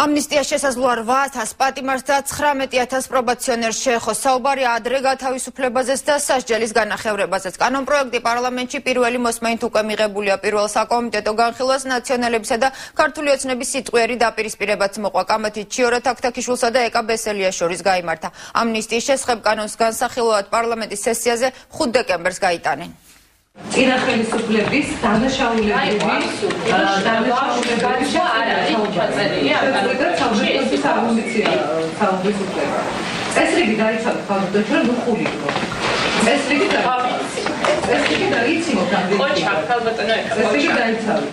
Amnistия შესაძლოა 800 პატიმარს და 19,000 პრობაციონერს შეეხოს. საუბარი ადრე გათავისუფლებაზეც და სასჯელის განახევრებაზეც. კანონპროექტი პარლამენტში პირველი მოსმენით უკვე მიღებულია. პირველ საკომიტეტო განხილვას ნაციონალებისა და ქართული ოცნების სიტყვიერი დაპირისპირებაც მოყვა. კამათი ჩიორა თაქთაქიშვილსა და ეკა ბესელიას შორის გაიმართა. ამნისტიის შესახებ კანონს განსახილვად პარლამენტის სესიაზე 5 დეკემბერს გაიტანენ. წინა ხელისუფლების დანაშაულებები წესრიგი დაიცავთ ხალხო ნუ ხულიყო წესრიგი დაიცავთ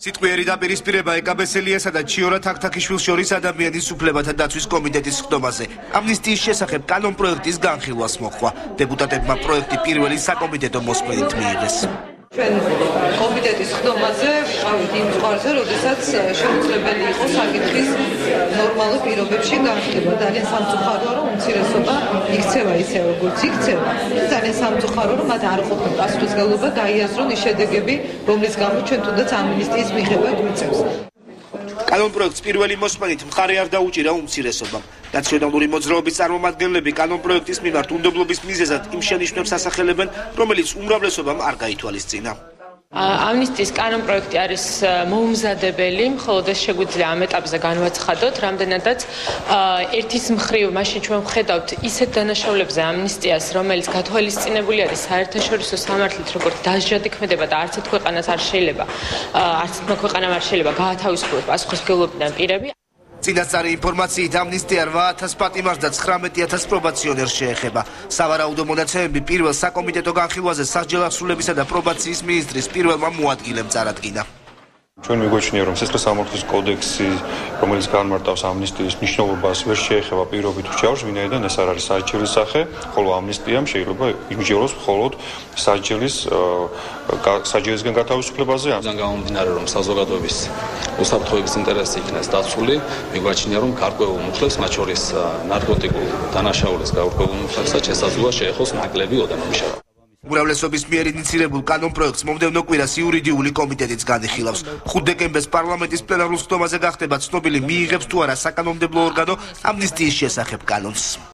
სიტყვიერი დაპირისპირება ეკა ბესელიასა და ჩიორა თაქთაქიშვილს შორის ადამიანის უფლებათა დაცვის კომიტეტის ხდომაზე. ამნისტიის შესახებ კანონპროექტის განხილვას მოჰყვა. დეპუტატებმა პროექტი პირველი საკომიტეტო მოსმენით მიიღეს. ჩვენ კომიტეტის ხდომაზე ვიყავით იმ ზღვარზე, როდესაც შეუძლებელი იყო საკითხის ნორმალურ პირობებში განხილვა. ძალიან სამწუხაროა, რომ უმცირესობა იქცევა ისე, როგორც იქცევა. ძალიან სამწუხაროა, რომ მათ არ ყოფნა პასუხისმგებლობა გაიაზრონ ის შედეგები, რომლის გამო ჩვენ თუნდაც ამნისტიის მიღება გვიწევს. კანონპროექტს პირველი მოსმენით მხარი არ დაუჭირა უმცირესობამ. ნაციონალური მოძრაობის წარმომადგენლები კანონპროექტის მიმართ უნდობლობის მიზეზად იმ შენიშვნებს ასახელებენ, რომელიც უმრავლესობამ არ გაითვალისწინა. ამნისტიის კანონპროექტი არის მოუმზადებელი, მხოლოდ ეს შეგვიძლია ამ ეტაპზე განვაცხადოთ, რამდენადაც ერთის მხრივ მაშინ ჩვენ ვხედავთ ისეთ დანაშაულებებზე ამნისტიას, რომელიც გათვალისწინებული არის საერთაშორისო სამართლით, როგორც დასჯადი ქმედება და არც ერთ ქვეყანას არ შეიძლება, არც ერთ ქვეყანამ არ შეიძლება გაათავისუფლოს პასუხისმგებლობიდან პირები. წინასწარი ინფორმაციით ამნისტია 8,000 პატიმარს და 19,000 პრობაციონერს შეეხება. სავარაუდო მონაცემები პირველ საკომიტეტო განხილვაზე სასჯელ აღსრულებისა და პრობაციის მინისტრის პირველმა მოადგილემ წარადგინა. ჩვენ მიგვაჩნია, რომ სისხლისამართლის კოდექსი, რომელიც განმარტავს ამნისტიის მნიშვნელობას, ვერ შეეხება პირობით რჩევას, ვინაიდან ეს არ არის სასჯელის სახე, ხოლო ამნისტიამ შეიძლება იმსჯელოს მხოლოდ სასჯელისგან გათავისუფლებაზე. ამან გამომდინარე, რომ საზოგადოების უსაფრთხოების ინტერესი იქნას დაცული, მიგვაჩნია, რომ გარკვეულ მუხლებს, მათ შორის ნარკოტიკულ დანაშაულებს გარკვეულ მუხლებსაც შესაძლოა შეეხოს მკვლელი ოდენობის. უმრავლესობის მიერ ინიცირებულ კანონპროექტს მომდევნო კვირას იურიდიული კომიტეტიც განიხილავს. 5 დეკემბერს პარლამენტის პლენარულ ხდომაზე გახდება ცნობილი, მიიღებს თუ არა საკანონმდებლო ორგანო ამნისტიის შესახებ კანონს.